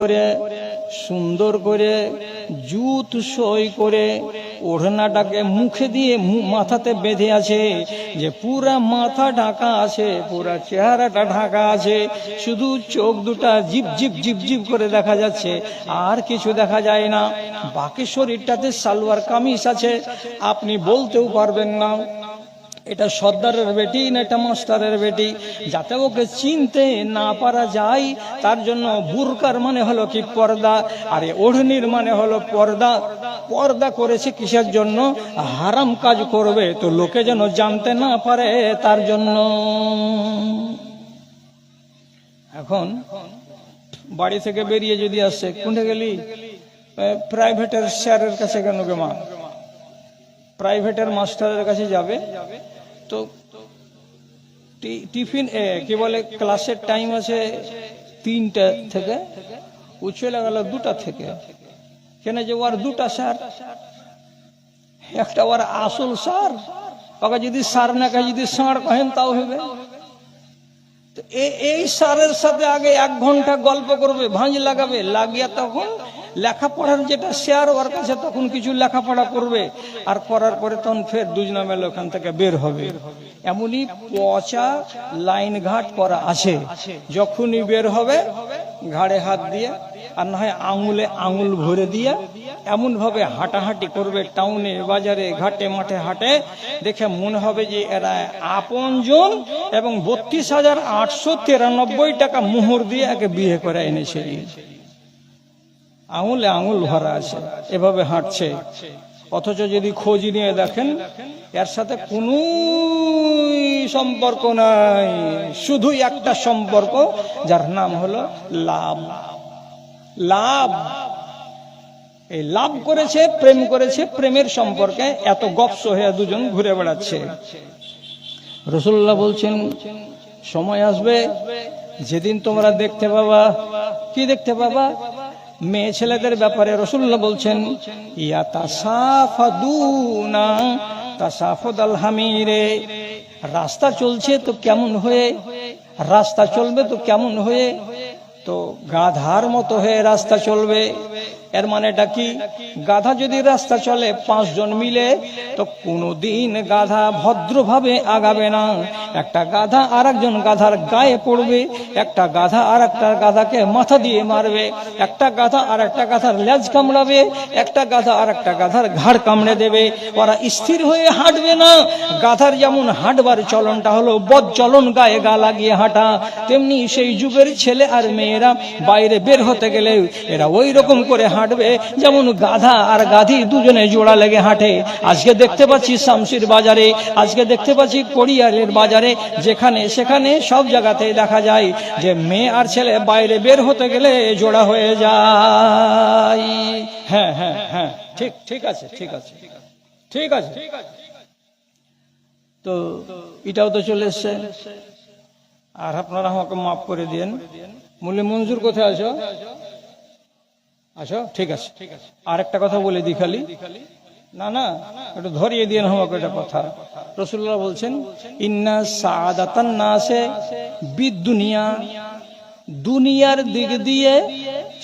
করে সুন্দর করে জুত সই করে ওড়নাটাকে মুখে দিয়ে মাথাতে বেঁধে আছে, যে পুরা মাথা ঢাকা আছে, পুরা চেহারাটা ঢাকা আছে, শুধু চোখ দুটা জিপ জিপ জিপ জিপ করে দেখা যাচ্ছে, আর কিছু দেখা যায় না। বাকি শরীরটাতে সালোয়ার কামিজ আছে, আপনি বলতেও পারবেন না এটা সর্দারের বেটি না এটা মাস্টারের বেটি। যাতে ওকে চিনতে না পারা যায় তার জন্য বুরকার মানে হলো কি পর্দা, আর ওড়নির মানে হলো পর্দা। পর্দা করেছে কিসের জন্য? হারাম কাজ করবে তো লোকে যেন জানতে না পারে তার জন্য। এখন বাড়ি থেকে বেরিয়ে যদি আসছে, কোনটা গেলি? প্রাইভেটের স্যারের কাছে কেন গে মা? প্রাইভেটের মাস্টারের কাছে যাবে তো টিফিন কি বলে ক্লাসের টাইম আছে 3টা থেকে, ও চলে গেল 2টা থেকে। কেন? যে ওর 2টা স্যার, একটা ওর আসল স্যার, ওকে যদি স্যার না কে যদি সাঁড় কহেন তাও হবে। এই স্যারের সাথে আগে 1 ঘন্টা গল্প করবে, ভাঁজ লাগাবে, লাগিয়া তখন লেখাপড়ার যেটা শেয়ার ওর কাছে তখন কিছু লেখাপড়া করবে, আর করার পরে তখন ফের দুজনা মেলে ওখান থেকে বের হবে। এমনই পচা লাইন ঘাট করা আছে। যখনই বের হবে ঘাড়ে হাত দিয়ে, আর না হয় আঙুলে আঙুল ভরে দিয়ে এমন ভাবে হাঁটাহাঁটি করবে, টাউনে বাজারে ঘাটে মাঠে হাঁটে, দেখে মনে হবে যে এরা আপনজন, এবং 32,893 টাকা মোহর দিয়ে একে বিয়ে করে এনেছে। আঙুলে আঙুল ভরা আছে, এভাবে হাঁটছে। অথচ যদি খোঁজ নিয়ে দেখেন এর সাথে কোনো সম্পর্ক নাই, শুধু একটা সম্পর্ক, যার নাম হলো লাভ। লাভ, এই লাভ করেছে, প্রেম করেছে, প্রেমের সম্পর্কে এত গপস হয়ে দুজন ঘুরে বেড়াচ্ছে। রাসূলুল্লাহ বলছেন সময় আসবে যেদিন তোমরা দেখতে পাবা, কি দেখতে পাবা? মেয়ে ছেলেদের ব্যাপারে রাসূলুল্লাহ বলছেন ইয়াতাসাফাদুনা তাসাফুদাল হামিরে, রাস্তা চলছে তো কেমন হয়ে, রাস্তা চলবে তো কেমন হয়ে? তো গাধার মতো হয়ে রাস্তা চলবে। এর মানেটা কি? গাধা যদি রাস্তা চলে 5 জন মিলে, তো কোনোদিন গাধা ভদ্রভাবে আগাবে না। একটা গাধা আর একজন গাধার গায়ে পড়বে, একটা গাধা আর একটা গাধাকে মাথা দিয়ে মারবে, একটা গাধা আর একটা গাধার লেজ কামড়াবে, একটা গাধা আর একটা গাধার ঘাড় কামড়ে দেবে। ওরা স্থির হয়ে হাঁটবে না। গাধার যেমন হাঁটবার চলনটা হলো বদ চলন, গায়ে গা লাগিয়ে হাঁটা, তেমনি সেই যুগের ছেলে আর মেয়েরা বাইরে বের হতে গেলে এরা ওই রকম করে হাঁটবে যেমন গাধা আর গাধি দুজনে জোড়া লেগে হাঁটে। আজকে দেখতে পাচ্ছি শামসির বাজারে, আজকে দেখতে পাচ্ছি কোড়িয়ালের বাজারে, যেখানে সেখানে সব জায়গাতে দেখা যায় যে মেয়ে আর ছেলে বাইরে বের হতে গেলে জোড়া হয়ে যায়। হ্যাঁ হ্যাঁ হ্যাঁ, ঠিক ঠিক আছে, ঠিক আছে, ঠিক আছে। তো এটাও তো চলে এসছে। আর আপনারা আমাকে মাফ করে দিন। মুলি মঞ্জুর কোথায় আছো? আচ্ছা ঠিক আছে। আর একটা কথা বলে দিই খালি, না না একটু ধরিয়ে দিয়ে আমাকে একটা কথা। রাসূলুল্লাহ বলছেন ইন্না সাআদাতান নাসে বিদুনিয়া, দুনিয়ার দিক দিয়ে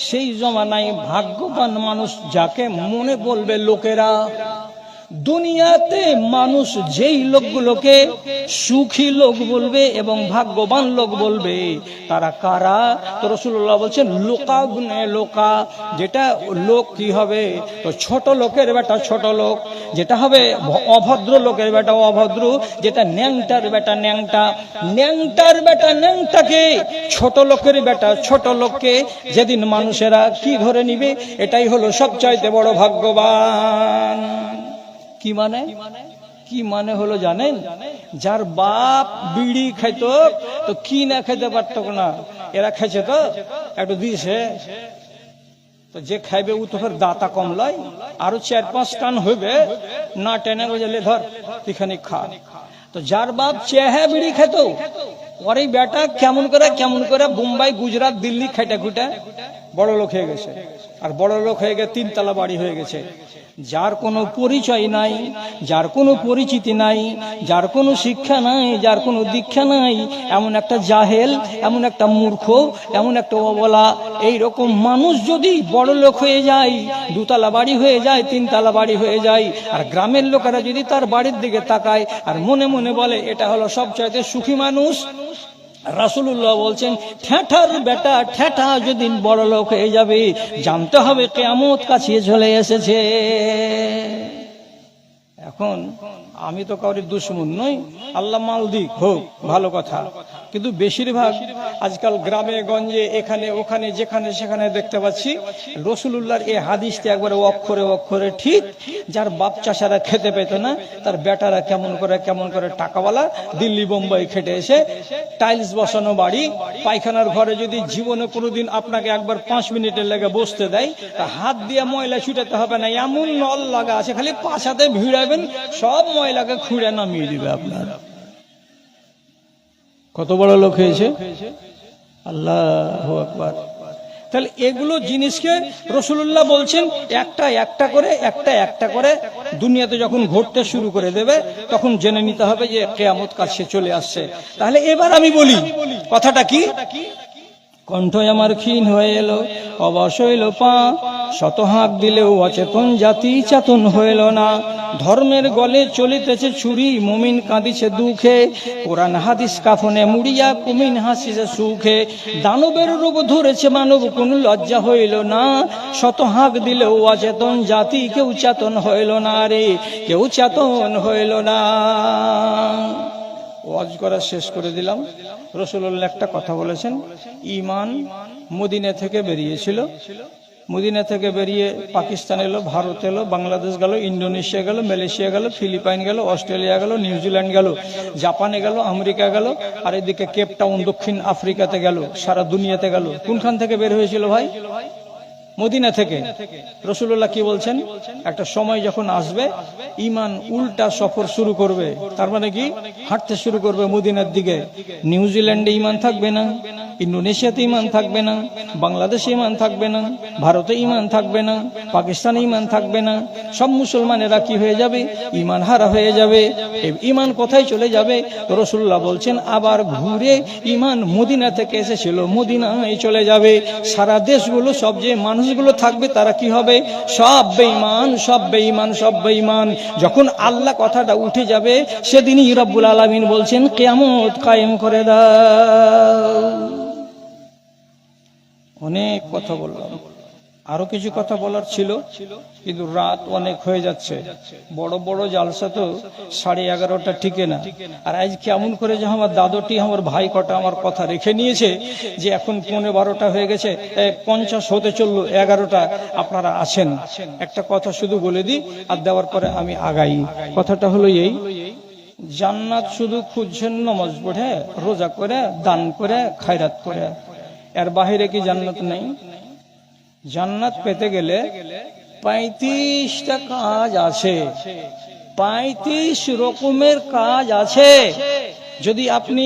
সেই জমানায় ভাগ্যবান মানুষ যাকে মনে বলবে লোকেরা। দুনিয়াতে মানুষ যেই লোকগুলোকে সুখী লোক বলবে এবং ভাগ্যবান লোক বলবে, তারা কারা? তো রাসূলুল্লাহ বলছেন লোকাবনে লোকা, যেটা লোক কি হবে? তো ছোট লোকের বেটা ছোট লোক, যেটা হবে অভদ্র লোকের বেটা অভদ্র, যেটা ন্যাংটার বেটা ন্যাংটা, ন্যাংটার বেটা ন্যাংটাকে, ছোট লোকের বেটা ছোট লোককে যেদিন মানুষেরা কি ধরে নিবে, এটাই হলো সবচাইতে বড় ভাগ্যবান। কি মানে? কি মানে হলো জানেন? যার বাপ বিড়ি খাইত তো কি না খাইতে পারত না, এরা খাইছে তো একটু দিয়েছে, তো যে খাইবে ও তো দাতা কম লয়, আরো 4-5 টান হইবে না, টেনে গেলে ধর এখানে খা। তো যার বাপ চেহে বিড়ি খেত, ওর এই বেটা কেমন করে বোম্বাই গুজরাট দিল্লি খাইটা খুঁটা বড় লোক হয়ে গেছে, আর বড় লোক হয়ে গিয়ে 3 তলা বাড়ি হয়ে গেছে। যার কোনো পরিচয় নাই, যার কোনো পরিচিতি নাই, যার কোনো শিক্ষা নাই, যার কোনো দীক্ষা নাই, এমন একটা জাহেল, এমন একটা মূর্খ, এমন একটা অবলা, এইরকম মানুষ যদি বড় লোক হয়ে যায়, 2 তলা বাড়ি হয়ে যায়, 3 তলা বাড়ি হয়ে যায়, আর গ্রামের লোকেরা যদি তার বাড়ির দিকে তাকায় আর মনে মনে বলে এটা হলো সবচাইতে সুখী মানুষ, রাসূলুল্লাহ বলছেন ঠেঠার বেটা ঠেঠা যদি বড় লোক হয়ে যাবে, জানতে হবে কিয়ামত কাছে চলে এসেছে। এখন আমি তো কাউরির দুশমন নই, আল্লাহ মাল দিক হোক, ভালো কথা, কিন্তু বেশিরভাগ আজকাল গ্রামে গঞ্জে এখানে ওখানে যেখানে সেখানে দেখতে পাচ্ছি রাসূলুল্লাহর এই হাদিসটা একবারে অক্ষরে অক্ষরে ঠিক। যার বাপ চাষারা খেতে পেত না, তার বেটারা কেমন করে টাকাওয়ালা দিল্লি বোম্বাই খেটে এসে টাইলস বসানো বাড়ি, পায়খানার ঘরে যদি জীবনে কোনোদিন আপনাকে একবার 5 মিনিটের লেগে বসতে দেয়, তা হাত দিয়ে ময়লা ছুটাতে হবে না, এমন নল লাগা আছে, খালি পাছাতে ভিড়াবেন, সব ময়লাকে খুঁড়ে নামিয়ে দিবে আপনার। কত বড় লোক হয়েছে, আল্লাহু আকবার। তাহলে এগুলো জিনিসকে রাসূলুল্লাহ বলছেন একটা একটা করে দুনিয়াতে যখন ঘটতে শুরু করে দেবে, তখন জেনে নিতে হবে যে কিয়ামত কাছে চলে আসছে। তাহলে এবার আমি বলি কথাটা কি, কণ্ঠ আমার ক্ষীণ হয়ে এলো, অবশ হইল পা, শত হাঁক দিলেও অচেতন জাতি চেতন হইল না। ধর্মের গলে চলিতেছে ছুরি, মুমিন কাঁদিছে দুঃখে, কোরআন হাদিস কাফনে মুড়িয়া কুমিন হাসিছে সুখে। দানবের রূপ ধরেছে মানব, কোন লজ্জা হইল না, শত হাঁক দিলেও অচেতন জাতি কেউ চেতন হইল না রে, কেউ চেতন হইল না। ওয়াজ করা শেষ করে দিলাম। রাসূলুল্লাহ একটা কথা বলেছেন, ঈমান মদিনা থেকে বেরিয়েছিল, মদিনা থেকে বেরিয়ে পাকিস্তান এলো, ভারত এলো, বাংলাদেশ গেল, ইন্দোনেশিয়া গেল, মালয়েশিয়া গেল, ফিলিপাইন গেল, অস্ট্রেলিয়া গেল, নিউজিল্যান্ড গেল, জাপানে গেল, আমেরিকা গেল, আর এদিকে কেপ টাউন দক্ষিণ আফ্রিকাতে গেল, সারা দুনিয়াতে গেল। কোনখান থেকে বের হয়েছিল ভাই? মদিনা থেকে। রাসূলুল্লাহ কি বলছেন, একটা সময় যখন আসবে ঈমান উল্টা সফর শুরু করবে, তার মানে কি হাঁটতে শুরু করবে মদিনার দিকে। নিউজিল্যান্ডে ঈমান থাকবে না, ইন্দোনেশিয়াতে ঈমান থাকবে না, বাংলাদেশে ঈমান থাকবে না, ভারতে ঈমান থাকবে না, পাকিস্তানে ঈমান থাকবে না, সব মুসলমানেরা কি হয়ে যাবে? ঈমান হারা হয়ে যাবে। এই ঈমান কোথায় চলে যাবে? রাসূলুল্লাহ বলছেন আবার ঘুরে ঈমান মদিনা থেকে এসেছিল মদিনায় চলে যাবে। সারা দেশগুলো সব যে মানুষগুলো থাকবে তারা কি হবে? সব বেঈমান, সব বেঈমান, সব বেঈমান। যখন আল্লাহ কথাটা উঠে যাবে সেদিনই রব্বুল আলামিন বলছেন কিয়ামত কায়েম করে দাও। অনেক কথা বললাম, আরো কিছু কথা বলার ছিল, কিন্তু রাত অনেক হয়ে যাচ্ছে। বড় বড় জালসা তো 11:30টা টিকে না। আর আজ কেমন করে যে আমার দাদুটি আমার ভাই কটা আমার কথা রেখে নিয়েছে যে এখন 11:15 হয়ে গেছে, 50 হতে চললো, 11টা আপনারা আছেন। একটা কথা শুধু বলে দিই আর দেওয়ার পরে আমি আগাই। কথাটা হলো এই, জান্নাত শুধু খুঁজছেন নামাজ পড়ে, রোজা করে, দান করে, খায়রাত করে, এর বাহিরে কি জান্নাত নেই? জান্নাত পেতে গেলে 35টা কাজ আছে, 35 রকমের কাজ আছে। যদি আপনি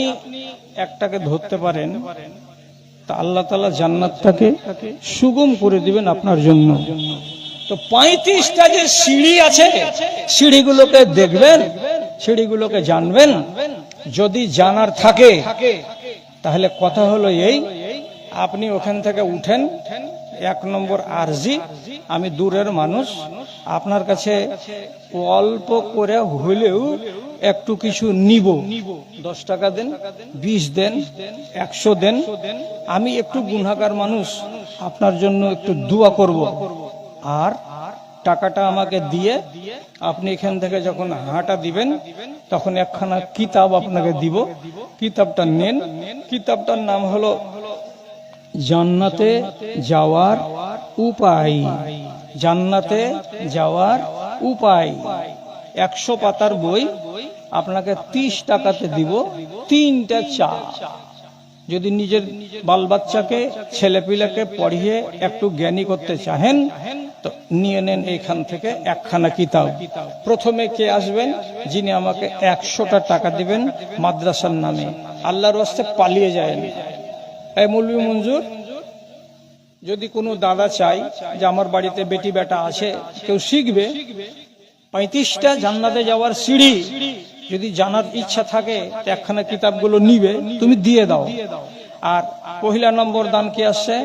একটাকে ধরতে পারেন তা আল্লাহ তাআলা জান্নাতটাকে সুগম করে দিবেন আপনার জন্য। তো 35টা যে সিঁড়ি আছে, সিঁড়িগুলোকে দেখবেন, সিঁড়িগুলোকে জানবেন। যদি জানার থাকে তাহলে কথা হলো এই, আপনি ওখান থেকে উঠেন। 1 নম্বর আরজি, আমি দূরের মানুষ, আপনার কাছে অল্প করে হলেও একটু কিছু নিব। 10 টাকা দেন, 20 দেন, 100 দেন। আমি একটু গুনাহগার মানুষ, আপনার জন্য একটু দোয়া করব। আর টাকাটা আমাকে দিয়ে আপনি এখান থেকে যখন হাঁটা দিবেন তখন একখানা কিতাব আপনাকে দিব। কিতাবটা নেন। কিতাবটার নাম হলো জান্নাতে যাওয়ার উপায়। জান্নাতে যাওয়ার উপায়। 100 পাতার বই, আপনাকে 30 টাকাতে দিব 3টা চা। যদি নিজের বাল বাচ্চাকে ছেলেপিলাকে পড়িয়ে একটু জ্ঞানী করতে চাহেন তো নিয়ে নেন এইখান থেকে একখানা কিতাব। প্রথমে কে আসবেন? যিনি আমাকে 100টা টাকা দিবেন মাদ্রাসার নামে, আল্লাহর রাস্তায় পালিয়ে যায়নি। এই মৌলভী মঞ্জুর, যদি কোনো দাদা চায় যে আমার বাড়িতে বেটি বেটা আছে, কেউ শিখবে, 35টা জান্নাতে যাওয়ার সিঁড়ি যদি জানার ইচ্ছা থাকে একখানা কিতাবগুলো নিবে, তুমি দিয়ে দাও। আর পহিলা নম্বর দান কি আসছে?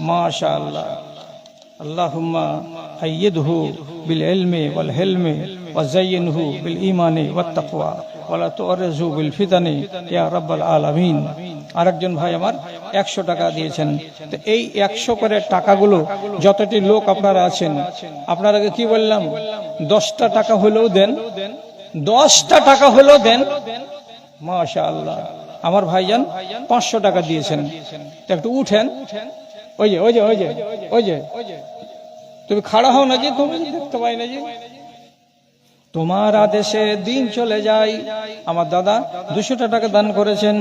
মাশাআল্লাহ, আল্লাহুম্মা আইয়িদহু বিল ইলমি ওয়াল হিলমি ওয়া যায়্যিনহু বিল ঈমানি ওয়াত তাকওয়া ওয়া লা তু'রিজু বিল ফিতানি ইয়া রাব্বাল আলামিন। আরেকজন ভাই আমার 100 টাকা দিয়েছেন। তো এই 100 করে টাকাগুলো যতটি লোক আপনারা আছেন, আপনারাকে কি বললাম, 10টা টাকা হলেও দেন, 10টা টাকা হলেও দেন। মাশাআল্লাহ, আমার ভাইজান 500 টাকা দিয়েছেন। একটু উঠেন, ওই যে ওই যে ওই যে ওই যে তুমি খাড়া হও নাকি, তুমি দেখতে পাই নাকি, তোমার আদেশে দিন চলে যায়। আমার দাদা 200 টাকা দান করেছেন।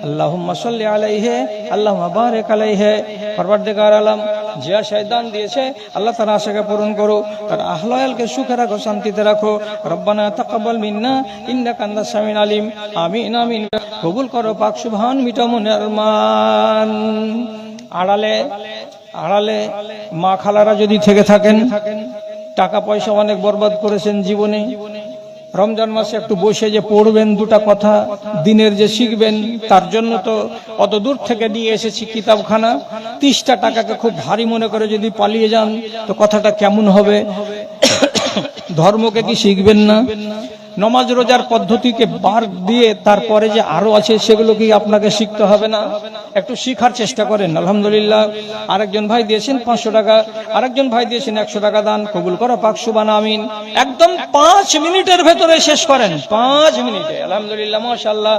আল্লাহুম্মা সাল্লি আলাইহি আল্লাহুম্মা বারিক আলাইহি। পরওয়ারদিগার আলম যে আশায় দান দিয়েছে আল্লাহ তার আশাকে পূরণ করো, তার আহলায়ালকে সুখে রাখো, শান্তিতে রাখো। রব্বানা তাকাব্বাল মিন্না ইন্নাকা আনতাস সামিউল আলিম। আমিন আমিন। কবুল করো পাক সুবহান, মিটা মনের মান। আড়ালে আড়ালে মা খালারা যদি থেকে থাকেন, টাকা পয়সা অনেক বরবাদ করেছেন জীবনে, রমজান মাসে একটু বসে যে পড়বেন, দুটা কথা দিনের যে শিখবেন, তার জন্য তো অত দূর থেকে নিয়ে এসেছি কিতাবখানা। 30টা টাকাকে খুব ভারী মনে করে যদি পালিয়ে যান তো কথাটা কেমন হবে? ধর্মকে কি শিখবেন না? নমাজ রোজার পদ্ধতিকে বাদ দিয়ে তারপরে যে আরো আছে সেগুলো কি আপনাকে শিখতে হবে না? একটু শিখার চেষ্টা করেন। আলহামদুলিল্লাহ, আরেকজন ভাই দিয়েছেন 500 টাকা, আরেকজন ভাই দিয়েছেন 100 টাকা দান। কবুল করো পাক সুবহান, আমিন। একদম 5 মিনিটের ভেতরে শেষ করেন, 5 মিনিটে। আলহামদুলিল্লাহ, মাশাআল্লাহ।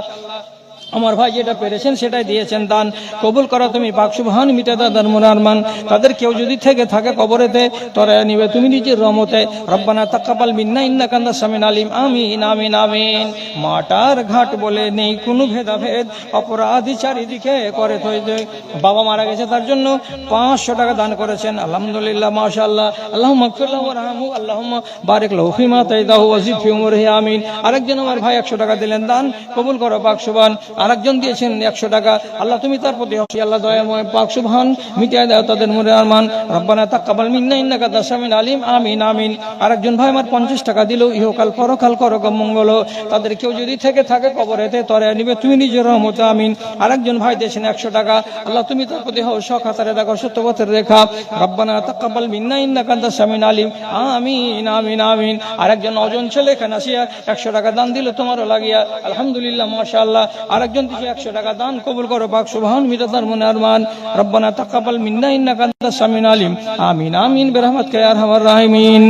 আমার ভাই যেটা পেরেছেন সেটাই দিয়েছেন দান। কবুল করো তুমি পাক সুবহান, মিটা দাদার মনের মান। তাদের কেউ যদি থেকে থাকে কবরেতে, তোরা নিবে তুমি নিজের রহমতে। রব্বানা তাকাব্বাল মিন্না ইন্নাকা আনতাস সামিউল আলিম। আমিন আমিন আমিন। মাটার ঘাট বলে নেই কোনো ভেদাভেদ, অপরাধী চারিদিকে করে তৈরি। বাবা মারা গেছে, তার জন্য 500 টাকা দান করেছেন। আলহামদুলিল্লাহ, মাশাআল্লাহ। আল্লাহুম্মা গফির লাহু ওয়ারহামহু, আল্লাহুম্মা বারিক লাহু ফিমা তাইদাহু ওয়াজিদ ফি উমরিহি, আমিন। আরেকজন আমার ভাই 100 টাকা দিলেন দান। কবুল করো পাক সুবহান। আরেকজন দিয়েছেন 100 টাকা। আল্লাহ তুমি তার প্রতি আল্লাহ দয়াময়, পাক সুবহান, মিটিয়ে দাও তাদের মনের আরমান। রব্বানা তাকাব্বাল মিন্না ইন্নাকা আনতাস সামিউল আলিম। আমিন আমিন। আরেকজন ভাই আমার 50 টাকা দিল। ইহকাল পরকাল করো মঙ্গল। তাদের কেউ যদি থেকে থাকে কবরেতে, তোরা নিবে তুমি নিজের রহমতে, আমিন। আরেকজন ভাই দিয়েছেন 100 টাকা। আল্লাহ তুমি তার প্রতি হও সখাতারে রাখো, সত্যপথের রেখা। রব্বানা তাকাব্বাল মিন্না ইন্নাকা আনতাস সামিউল আলিম। আমিন আমিন আমিন। আরেকজন অজন ছেলে এখানে আসিয়া 100 টাকা দান দিল তোমারও লাগিয়া। আলহামদুলিল্লাহ, মাশাআল্লাহ। আরেকজন দিয়েছে 100 টাকা দান। কবুল করো পাক সুবহান, মিটা তার মনের আরমান। রব্বানা তাকাব্বাল মিন্না ইন্নাকা আনতাস সামিউল আলিম। আমিন আমিন বিরহমাতিকা ইয়া আরহামার রাহিমিন।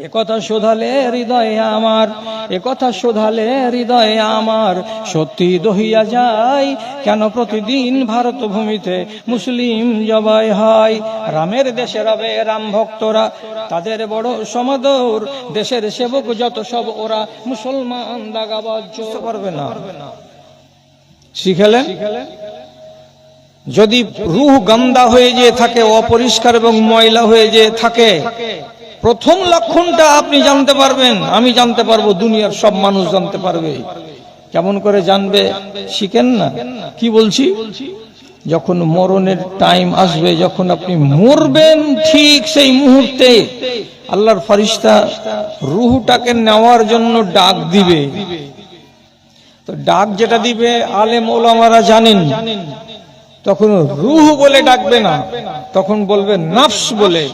একথা শোধালে হৃদয়ে আমার, একথা শোধালে হৃদয়ে আমার সত্যি দহিয়া যায়, কেন প্রতিদিন ভারত ভূমিতে মুসলিম জবাই হয়। রামের দেশে রবে রাম ভক্তরা, তাদের বড় সমাদর, দেশের সেবক যত সব ওরা, মুসলমান দাগাবাজ পারবে না। শিখালেন, যদি রূহ গান্দা হয়ে যেয়ে থাকে, অপরিষ্কার এবং ময়লা হয়ে যেয়ে থাকে, প্রথম লক্ষণটা আপনি জানতে পারবেন, আমি জানতে পারবো, দুনিয়ার সব মানুষ জানতে পারবে। কেমন করে জানবে? শিখেন না। কি বলছি? যখন মরণের টাইম আসবে, যখন আপনি মরবেন, ঠিক সেই মুহূর্তে আল্লাহর ফেরেশতা রূহটাকে নেওয়ার জন্য ডাক দিবে। তো ডাক যেটা দিবে আলেম ওলামারা জানেন, তখন রূহ বলে ডাকবে না, তখন বলবে নাফস বলে।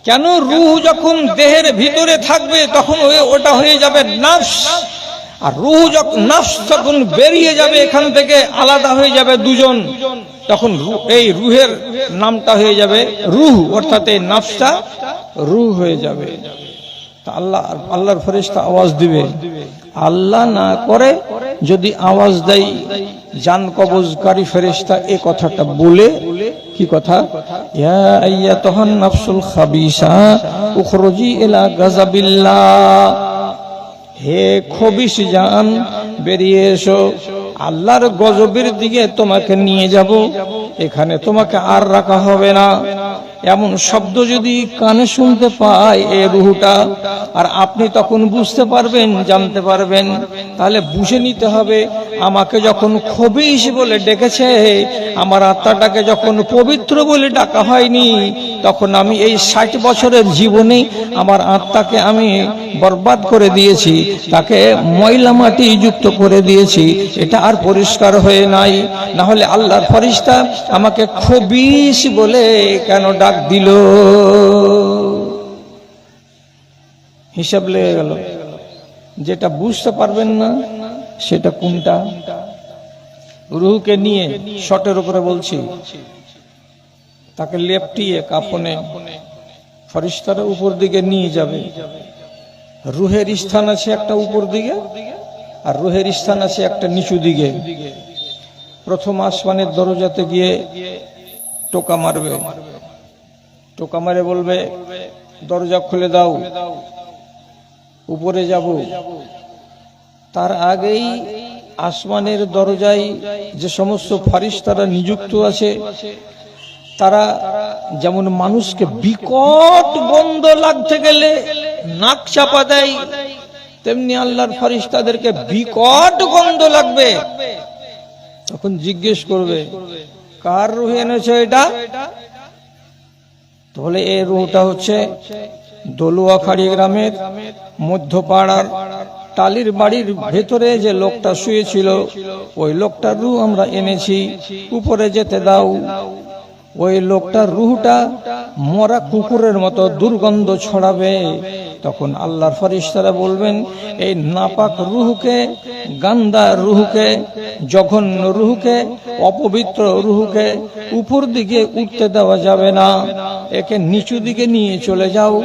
কেন? রূহ যখন দেহের ভিতরে থাকবে তখন ওটা হয়ে যাবে নাফস, আর রূহ যখন নাফস যখন বেরিয়ে যাবে এখান থেকে, আলাদা হয়ে যাবে দুজন, তখন এই রূহের নামটা হয়ে যাবে রূহ, অর্থাৎ এই নাফসটা রূহ হয়ে যাবে। আল্লাহর ফেরেশতা আওয়াজ দিবে। আল্লাহ না করে যদি আওয়াজ দেয় জান কবজকারী ফেরেশতা এই কথাটা বলে, কি কথা? ইয়া আইয়াতুহান নাফসুল খাবিসা উখরুজি ইলা গাযাবিল্লাহ। হে খবিস জান, বেরিয়ে এসো, আল্লাহর গজবের দিকে তোমাকে নিয়ে যাব, এখানে তোমাকে আর রাখা হবে না। এমন শব্দ যদি কানে শুনতে পায় এই রুহটা, আর আপনি তখন বুঝতে পারবেন, জানতে পারবেন, তাহলে বুঝে নিতে হবে আমাকে যখন খবিশ বলে ডেকেছে, আমার আত্মাটাকে যখন পবিত্র বলে ডাকা হয়নি, তখন আমি এই 60 বছরের জীবনে আমার আত্মাকে আমি বরবাদ করে দিয়েছি, তাকে ময়লা মাটি যুক্ত করে দিয়েছি, এটা আর পরিষ্কার হয়ে নাই। না হলে আল্লাহর ফেরেশতা আমাকে খবিশ বলে কেন ডাক দিল? হিসাব লেগে গেল। যেটা বুঝতে পারবেন না সেটা কোনটা? রূহকে নিয়ে শটের উপরে বলছি, তাকে লেপটিয়ে কাফনে ফেরেশতারা উপর দিকে নিয়ে যাবে। রূহের স্থান আছে একটা উপর দিকে, আর রূহের স্থান আছে একটা নিচু দিকে। প্রথম আসমানের দরজাতে গিয়ে টোকা মারবে, টোকা মারে বলবে দরজা খুলে দাও, উপরে যাব। তার আগেই আসমানের দরজায় যে সমস্ত ফেরেশতারা নিযুক্ত আছে, তারা যেমন মানুষকে বিকট গন্ধ লাগতে গেলে নাক চাপা দেয়, তেমনি আল্লাহর ফেরেশতাদেরকে বিকট গন্ধ লাগবে। তখন জিজ্ঞেস করবে কার রূহ এনেছে এটা? তাহলে এই রূহটা হচ্ছে দলুয়াখাড়ি গ্রামের মধ্যপাড়ার টালির বাড়ির ভেতরে যে লোকটা শুয়েছিল, ওই লোকটার রূহ আমরা এনেছি, উপরে যেতে দাও। ওই লোকটার রূহটা মরা কুকুরের মতো দুর্গন্ধ ছড়াবে। তখন আল্লাহর ফেরেশতারা বলবেন এই নাপাক রূহকে, গান্দা রূহকে, জঘন্য রূহকে, অপবিত্র রূহকে উপর দিকে উঠতে দেওয়া যাবে না, একে নিচু দিকে নিয়ে চলে যাও।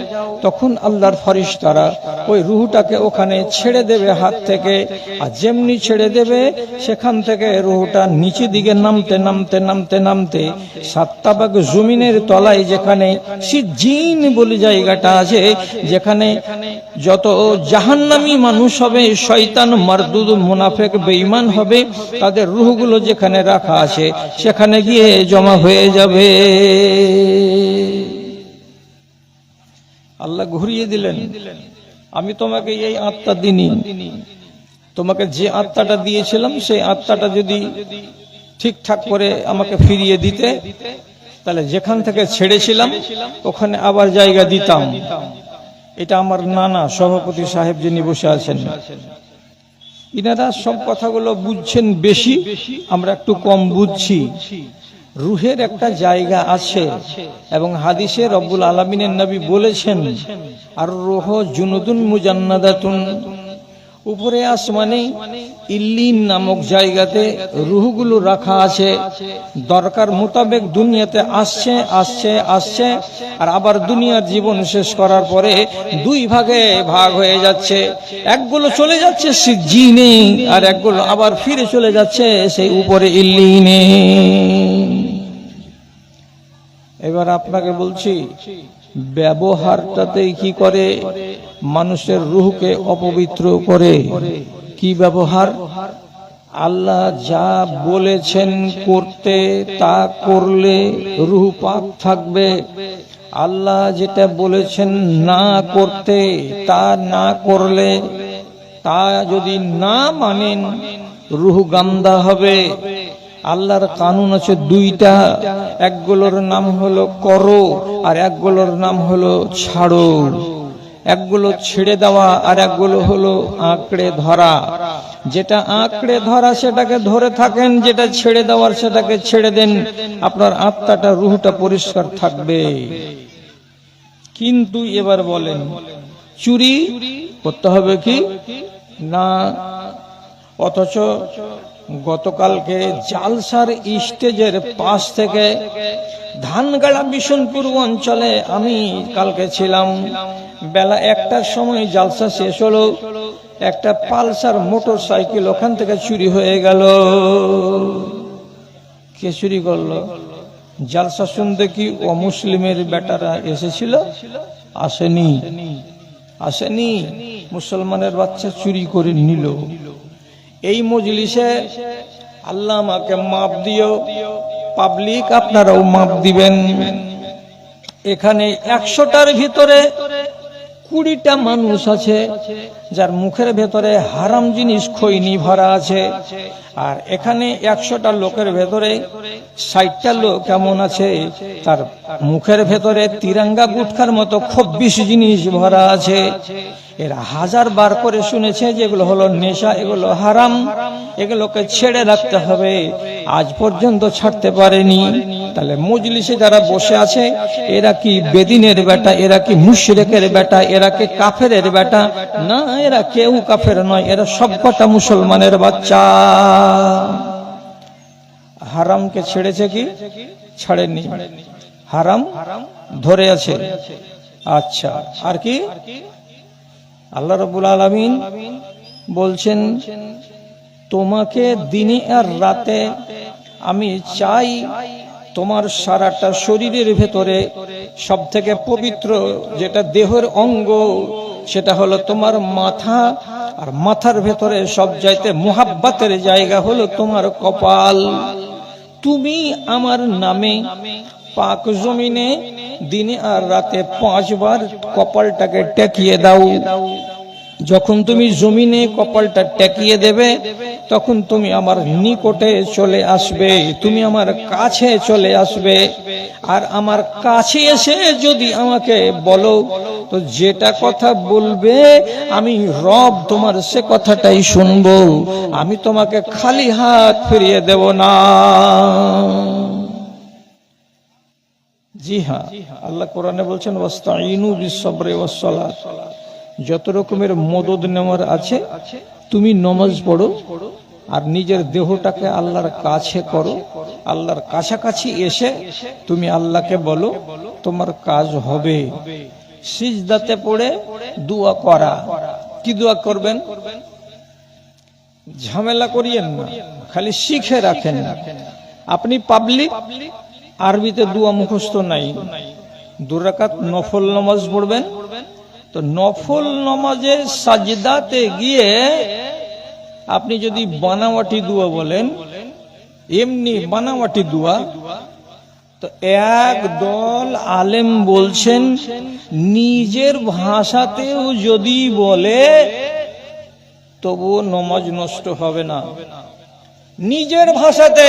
তখন আল্লাহর ফেরেশতারা ওই রূহটাকে ওখানে ছেড়ে দেবে হাত থেকে, আর যেমনি ছেড়ে দেবে সেখান থেকে রূহটা নিচে দিকে নামতে নামতে নামতে নামতে 7 ভাগ জমিনের তলায়, যেখানে সিজ্জিন বলে জায়গাটা আছে, যেখানে যত জাহান্নামী মানুষ হবে, শয়তান, মারদুদ, মুনাফিক, বেঈমান হবে, তাদের রূহগুলো যেখানে রাখা আছে সেখানে গিয়ে জমা হয়ে যাবে। আল্লাহ ঘুরিয়ে দিলেন, আমি তোমাকে এই আত্মা দিইনি, তোমাকে যে আত্মাটা দিয়েছিলাম সেই আত্মাটা যদি ঠিকঠাক করে আমাকে ফিরিয়ে দিতে, তাহলে যেখান থেকে ছেড়েছিলাম ওখানে আবার জায়গা দিতাম। এটা আমার নানা সভাপতি সাহেব যিনি বসে আছেন, ইনারা সব কথাগুলো বুঝছেন বেশি, আমরা একটু কম বুঝছি। রূহের একটা জায়গা আছে, এবং হাদিসে রব্বুল আলামিনের নবী বলেছেন আর রূহ জুনুদুন মুজান্নাদাতুন, উপরে আসমানে ইল্লিন নামক জায়গাতে রূহগুলো রাখা আছে। দরকার মোতাবেক দুনিয়াতে আসছে আসছে আসছে, আর আবার দুনিয়ার জীবন শেষ করার পরে 2 ভাগে ভাগ হয়ে যাচ্ছে। একগুলো চলে যাচ্ছে সিজ্জিনে, আর একগুলো আবার ফিরে চলে যাচ্ছে সেই উপরে ইল্লিনে। এবার আপনাকে বলছি, ব্যবহারটাতে কি করে মানুষের রূহকে অপবিত্র করে? কি ব্যবহার? আল্লাহ যা বলেছেন করতে তা করলে রূহ পাক থাকবে, আল্লাহ যেটা বলেছেন না করতে তা না করলে, তা যদি না মানেন রূহ গান্দা হবে। আল্লাহর কানুন আছে 2টা, একগুলোর নাম হলো করো আর একগুলোর নাম হলো ছাড়ো। একগুলো ছেড়ে দেওয়া আর একগুলো হলো আঁকড়ে ধরা। যেটা আঁকড়ে ধরা সেটাকে ধরে থাকেন, যেটা ছেড়ে দেওয়ার সেটাকে ছেড়ে দেন, আপনার আত্মাটা রূহটা পরিষ্কার থাকবে। কিন্তু এবার বলেন, চুরি করতে হবে কি না? অথচ গতকালকে জালসার স্টেজের পাশ থেকে ধানগাড়া বিশনপুর অঞ্চলে আমি কালকে ছিলাম। বেলা 1টার সময় জালসা শেষ হলো, একটা পালসার মোটর সাইকেল ওখান থেকে চুরি হয়ে গেল। কে চুরি করলো? জালসা শুনতে কি অমুসলিমের বেটারা এসেছিল? আসেনি, আসেনি, মুসলমানের বাচ্চা চুরি করে নিল। এই মজলিসে আল্লাহ আমাকে মাপ দিও, পাবলিক আপনারাও মাপ দিবেন। এখানে 100টার ভিতরে 20টা মানুষ আছে যার মুখের ভেতরে হারাম জিনিস খৈনি ভরা আছে, আর এখানে 100টা লোকের ভেতরে 60টা লোক কেমন আছে তার মুখের ভেতরে তিরঙ্গা গুটখার মতো 26 জিনিস ভরা আছে। এরা 1000 বার করে শুনেছে যেগুলো হলো নেশা, এগুলো হারাম, এগুলোকে ছেড়ে রাখতে হবে, আজ পর্যন্ত ছাড়তে পারেনি। তাহলে মজলিসে যারা বসে আছে এরা কি বেদিনের বেটা, এরা কি মুশরিকের বেটা, এরা কি কাফেরের বেটা? না, এরা কেউ কাফের নয়, এরা সবকটা মুসলমানের বাচ্চা। হারামকে ছেড়েছে কি ছাড়েনি? হারাম ধরে আছে। আচ্ছা, আর কি? আল্লাহ রাব্বুল আলামিন বলছেন তোমাকে দিনে আর রাতে আমি চাই তোমার সারাটা শরীরের ভেতরে সব থেকে পবিত্র যেটা দেহের অঙ্গ সেটা হলো তোমার মাথা, আর মাথার ভেতরে সব চাইতে মুহাব্বতের জায়গা হলো তোমার কপাল। তুমি আমার নামে পাক জমিনে দিনে আর রাতে 5 বার কপালটাকে টেকিয়ে দাও। যখন তুমি জমিনে কপালটা টেকিয়ে দেবে তখন তুমি আমার নিকটে চলে আসবে, তুমি আমার কাছে চলে আসবে। আর আমার কাছে এসে যদি আমাকে বলো তো যেটা কথা বলবে আমি রব তোমার সে কথাটাই শুনবো, আমি তোমাকে খালি হাত ফিরিয়ে দেব না। জি হ্যাঁ, আল্লাহ কোরআনে বলছেন ওয়াস্তাইনু বিস-সাবরি ওয়াস-সালাত। যত রকমের মদদ নেওয়ার আছে তুমি নামাজ পড়ো আর নিজের দেহটাকে আল্লাহর কাছে করো, আল্লাহর কাছাকাছি এসে তুমি আল্লাহকে বলো, তোমার কাজ হবে। সিজদাতে পড়ে দোয়া করা। কি দোয়া করবেন? ঝামেলা করিয়েন না, খালি শিখে রাখেন। আপনি পাবলিক আরবিতে দোয়া মুখস্থ নাই, 2 রাকাত নফল নামাজ পড়বেন, তো নফল নামাজে সাজদাতে গিয়ে আপনি যদি বানাওয়াটি দোয়া বলেন, এমনি বানাওয়াটি দোয়া, তো এক দল আলেম বলছেন নিজের ভাষাতেও যদি বলে তবুও নামাজ নষ্ট হবে না। নিজের ভাষাতে,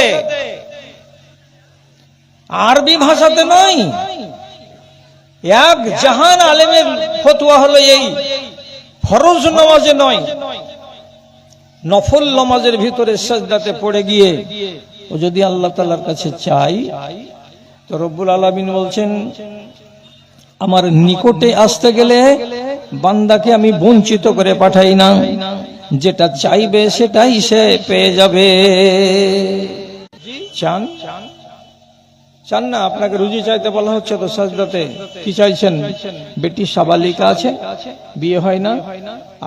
আরবি ভাষাতে নয়। এক জাহান আলেমের ফতোয়া হলো এই, ফরজ নামাজে নয়, নফল নামাজের ভিতরে সাজদাতে পড়ে গিয়ে ও যদি আল্লাহ তাআলার কাছে চাই তো রব্বুল আলামিন বলছেন আমার নিকটে আসতে গেলে বান্দাকে আমি বঞ্চিত করে পাঠাই না, যেটা চাইবে সেটাই সে পেয়ে যাবে। চান চান না? আপনাকে রুজি চাইতে বলা হচ্ছে তো সাজদাতে, কি চাইছেন? বেটি সাবালিকা আছে, বিয়ে হয় না,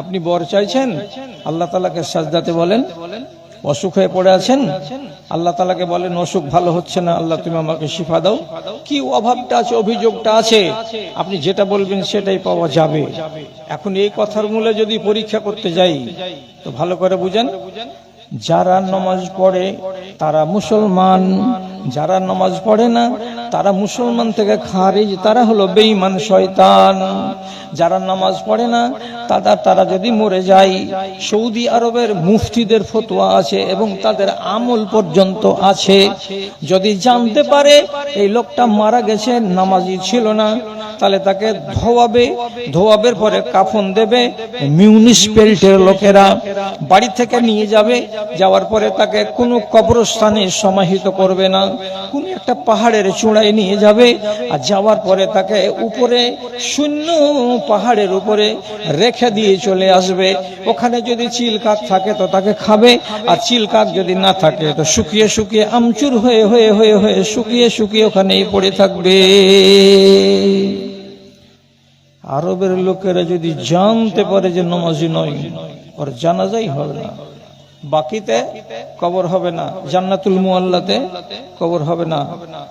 আপনি বর চাইছেন, আল্লাহ তাআলাকে সাজদাতে বলেন। অসুখ হয়ে পড়ে আছেন, আল্লাহ তাআলাকে বলেন অসুখ ভালো হচ্ছে না, আল্লাহ তুমি আমাকে শিফা দাও। কি অভাবটা আছে, অভিযোগটা আছে, আপনি যেটা বলবেন সেটাই পাওয়া যাবে। এখন এই কথার মূলে যদি পরীক্ষা করতে যাই তো ভালো করে বুঝেন, যারা নামাজ পড়ে তারা মুসলমান, যারা নামাজ পড়ে না তারা মুসলমান থেকে খারিজ, তারা হলো বেঈমান শয়তান। যারা নামাজ পড়ে না তারা যদি মরে যায়, সৌদি আরবের মুফতিদের ফতোয়া আছে এবং তাদের আমল পর্যন্ত আছে, যদি জানতে পারে এই লোকটা মারা গেছে নামাজি ছিল না, তাহলে তাকে ধোয়াবের পরে কাফন দেবে মিউনিসিপ্যালিটির লোকেরা, বাড়ি থেকে নিয়ে যাবে, যাওয়ার পরে তাকে কোনো কবরস্থানে সমাহিত করবে না, কোন একটা পাহাড়ের চূড়ায় নিয়ে যাবে, আর যাওয়ার পরে তাকে উপরে শূন্য পাহাড়ের উপরে রেখে দিয়ে চলে আসবে। ওখানে যদি চিলকাক থাকে তো তাকে খাবে, আর চিলকাক যদি না থাকে তো শুকিয়ে শুকিয়ে আমচুর হয়ে হয়ে হয়ে হয়ে শুকিয়ে শুকিয়ে ওখানেই পড়ে থাকবে। আরবের লোকেরা যদি জানতে পারে যে নামাজি নয়, ওর জানাজাই হবে না, বাকিতে কবর হবে না, জান্নাতুল মুআল্লাতে কবর হবে না,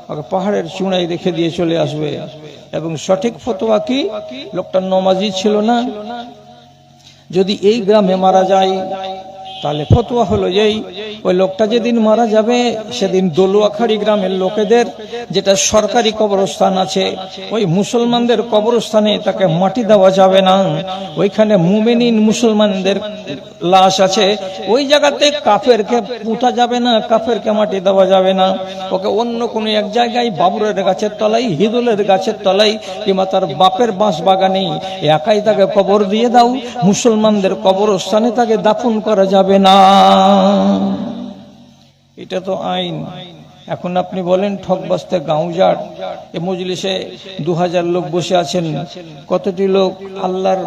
ওকে পাহাড়ের চূড়ায় রেখে দিয়ে চলে আসবে। এবং সঠিক ফতোয়া কি, লোকটা নামাজি ছিল না, যদি এই গ্রামে মারা যায় তাহলে ফতোয়া হলো এই ওই লোকটা যেদিন মারা যাবে সেদিন দলুয়াখাড়ি গ্রামের লোকেদের যেটা সরকারি কবরস্থান আছে, ওই মুসলমানদের কবরস্থানে তাকে মাটি দেওয়া যাবে না। ওইখানে মুমিনিন মুসলমানদের লাশ আছে, ওই জায়গাতে কাফেরকে পুঁতা যাবে না, কাফেরকে মাটি দেওয়া যাবে না। ওকে অন্য কোনো এক জায়গায় বাবুরের গাছের তলায়, হিদুলের গাছের তলায় কিংবা তার বাপের বাঁশ বাগানে একাই তাকে কবর দিয়ে দাও, মুসলমানদের কবরস্থানে তাকে দাফন করা যাবে না। এটা তো আইন। এখন আপনি বলেন ঠকবাস্তে গাঁওজাড়, এ মজলিসে 2000 লোক বসে আছেন, কতটি লোক আল্লাহর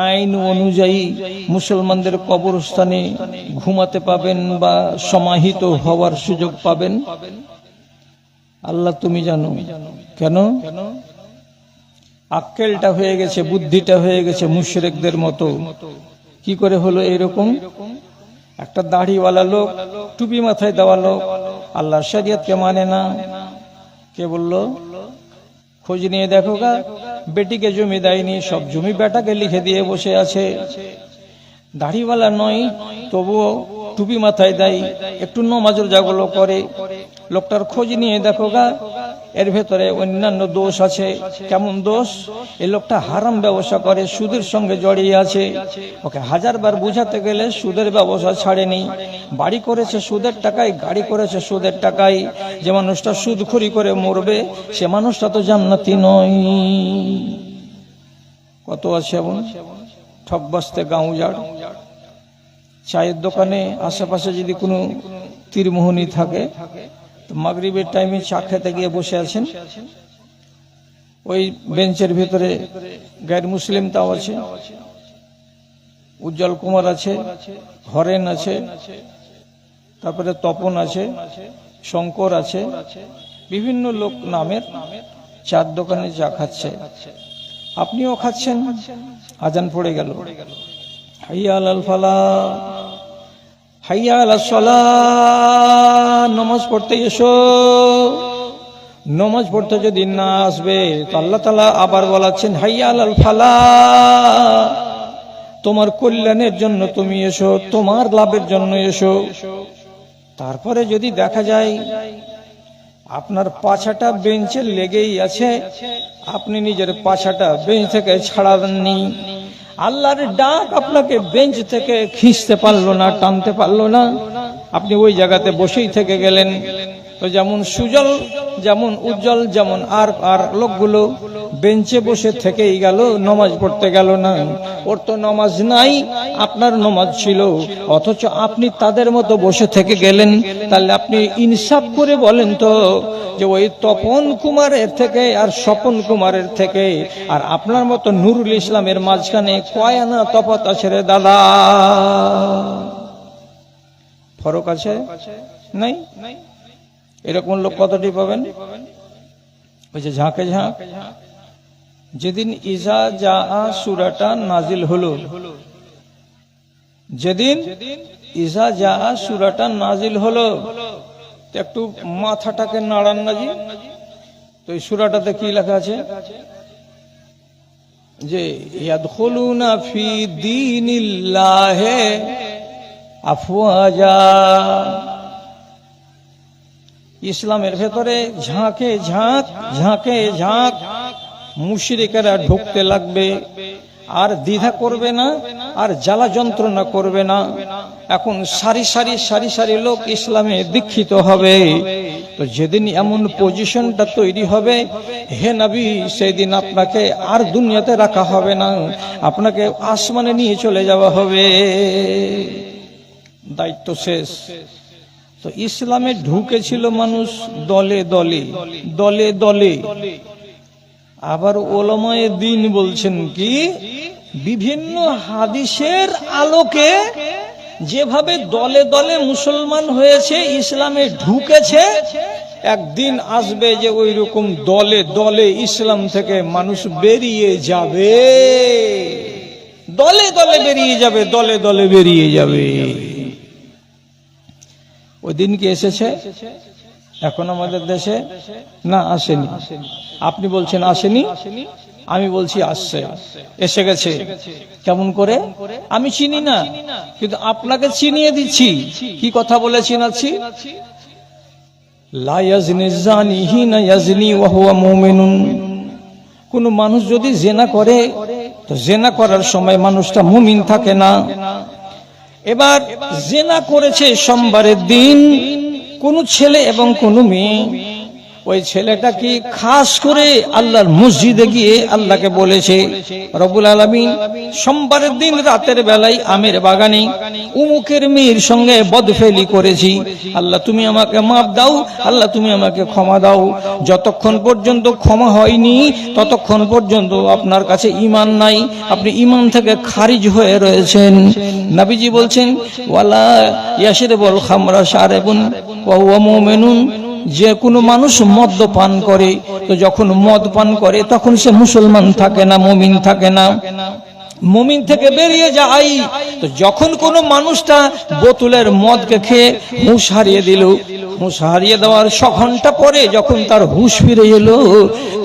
আইন অনুযায়ী মুসলমানদের কবরস্থানে ঘুমাতে পাবেন বা সমাহিত হওয়ার সুযোগ পাবেন? আল্লাহ তুমি জানো। কেন? আক্কেলটা হয়ে গেছে, বুদ্ধিটা হয়ে গেছে মুশরিকদের মতো। কি করে হলো এরকম? একটা দাড়িওয়ালা লোক, টুপি মাথায় দেওয়া লোক, আল্লাহর শরীয়তকে মানে না। কে বললো? খোঁজ নিয়ে দেখো গা, বেটিকে জমি দেয়নি, সব জমি বেটাকে লিখে দিয়ে বসে আছে। দাড়িওয়ালা নয়, তবুও টুপি মাথায় দেয়, একটু নমাজের জাগুলো করে। লোকটার খোঁজ নিয়ে দেখো গা, এর ভেতরে অন্যান্য দোষ আছে। কেমন দোষ? এই লোকটা হারাম ব্যবসা করে, সুদের সঙ্গে জড়িয়ে আছে। ওকে 1000 বার বুঝাতে গেলে সুদের ব্যবসা ছাড়েনি। বাড়ি করেছে সুদের টাকায়, গাড়ি করেছে সুদের টাকায়। যে মানুষটা সুদখুরি করে মরবে, সে মানুষটা তো জান্নাতি নয়। কত আছে এমন ঠকবাস্তে গাঁওজাড়। চায়ের দোকানে আশেপাশে যদি কোনো তীরমোহনী থাকে, তো মাগরিবের টাইমে চা খেতে গিয়ে বসে আছেন, ওই বেঞ্চের ভিতরে গায়ের মুসলিম তাও আছে, উজ্জ্বল কুমার আছে, হরেন আছে, তারপরে তপন আছে, শঙ্কর আছে, বিভিন্ন লোক নামের চার দোকানে চা খাচ্ছে। আপনিও খাচ্ছেন। আজান পড়ে গেল, হাইয়া আলাল ফালাহ, হাইয়া আলাস সালাহ, নামাজ পড়তে এসো। নামাজ পড়তে যদি না আসবে তো আল্লাহ তাআলা আবার বলাচ্ছেন, হাইয়া আলাল ফালাহ, তোমার কল্যাণের জন্য তুমি এসো, তোমার লাভের জন্য এসো। তারপরে যদি দেখা যায় আপনার পাছাটা বেঞ্চে লেগেই আছে, আপনি নিজের পাছাটা বেঞ্চ থেকে ছাড়াননি, আল্লাহর ডাক আপনাকে বেঞ্চ থেকে খিঁচতে পারলো না, টানতে পারলো না, আপনি ওই জায়গাতে বসেই থেকে গেলেন। তো যেমন সুজল, যেমন উজ্জ্বল, যেমন আর লোকগুলো বেঞ্চে বসে থেকেই গেল, নামাজ পড়তে গেল না। ওর তো নামাজ নাই, আপনার নামাজ ছিল, অথচ আপনি তাদের মতো বসে থেকে গেলেন। তাহলে আপনি ইনসাফ করে বলেন তো, যে ওই তপন কুমারের থেকে আর স্বপন কুমারের থেকে আর আপনার মতো নুরুল ইসলামের মাঝখানে কয় আনা তফাৎ আছে রে দাদা? ফরক আছে? নাই। এরকম লোক কতটি পাবেন? ওই যে ঝাঁকে ঝাঁক। যেদিন ইজা জা সূরাটা নাজিল হলো, যেদিন ইজা জা সূরাটা নাজিল হলো, একটু মাথাটাকে নাড়ান নাজি। তো এই সূরাটাতে কি লেখা আছে? যে ইয়াদখুলুনা ফি দীনিল্লাহি আফওয়াজা, ইসলামের ভেতরে ঝাঁকে ঝাঁক, ঝাঁকে ঝাঁক মুশরিকেরা ঢুকতে লাগবে, আর দ্বিধা করবে না, আর জ্বালা যন্ত্রণা করবে না। এখন সারি সারি সারি সারি লোক ইসলামে দীক্ষিত হবে। তো যেদিন এমন পজিশনটা তৈরি হবে, হে নবী, সেদিন আপনাকে আর দুনিয়াতে রাখা হবে না, আপনাকে আসমানে নিয়ে চলে যাওয়া হবে, দায়িত্ব শেষ। তো ইসলামে ঢুকেছিল মানুষ দলে দলে, দলে দলে। আবার ওলামায়ে দ্বীন বলছেন কি, বিভিন্ন হাদিসের আলোকে যেভাবে দলে দলে মুসলমান হয়েছে, ইসলামে ঢুকেছে, একদিন আসবে যে ওই রকম দলে দলে ইসলাম থেকে মানুষ বেরিয়ে যাবে, দলে দলে বেরিয়ে যাবে, দলে দলে বেরিয়ে যাবে। ওই দিন কি এসেছে এখন আমাদের দেশে? না, আসেনি। আপনি বলছেন আসেনি, আমি বলছি আসছে, এসে গেছে। কেমন করে? আমি চিনি না, কিন্তু আপনাকে চিনিয়ে দিচ্ছি। কি কথা বলে চিনাচ্ছি? লা ইয়াজনি জানি হিনা ইয়াজনি ওয়া হুয়া মুমিনুন। কোন মানুষ যদি জেনা করে, তো জেনা করার সময় মানুষটা মুমিন থাকে না। এবার জেনা করেছে সোমবারের দিন কোন ছেলে এবং কোন মেয়ে, ওই ছেলেটা কি খাস করে আল্লাহর মসজিদে গিয়ে আল্লাহকে বলেছে, রব্বুল আলামিন সোমবারের দিন রাতের বেলায় আমের বাগানে উমুকের মেয়ের সঙ্গে বদফেলি করেছি, আল্লাহ তুমি আমাকে মাফ দাও, আল্লাহ তুমি আমাকে ক্ষমা দাও। যতক্ষণ পর্যন্ত ক্ষমা হয়নি ততক্ষণ পর্যন্ত আপনার কাছে ঈমান নাই, আপনি ঈমান থেকে খারিজ হয়ে রয়েছেন। নবীজি বলছেন, ওয়ালা ইয়াশরিবুল খামরা শারিবুন ওয়া হুয়া মুমিনুন। যে কোনো মানুষ মদ পান করে, তো যখন মদ পান করে তখন সে মুসলমান থাকে না, মুমিন থাকে না, মুমিন থেকে বেরিয়ে যায়। তো যখন কোনো মানুষটা বোতলের মদকে খেয়ে হুঁশ হারিয়ে দিল, হুঁশ হারিয়ে দেওয়ার 6 ঘন্টা পরে যখন তার হুঁশ ফিরে এলো,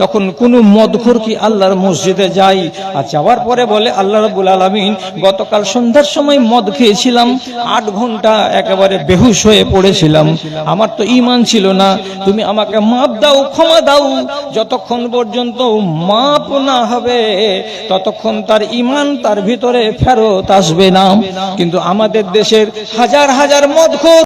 তখন কোন মদখোর কি আল্লাহর মসজিদে যায়, আর যাওয়ার পরে বলে, আল্লাহ রাব্বুল আলামিন গতকাল সন্ধ্যার সময় মদ খেয়েছিলাম, 8 ঘন্টা একেবারে বেহুশ হয়ে পড়েছিলাম, আমার তো ঈমান ছিল না, তুমি আমাকে মাফ দাও, ক্ষমা দাও। যতক্ষণ পর্যন্ত মাফ না হবে ততক্ষণ তার ঈমান তার ভিতরে ফেরত আসবে না। কিন্তু আমাদের দেশের হাজার হাজার মদখোর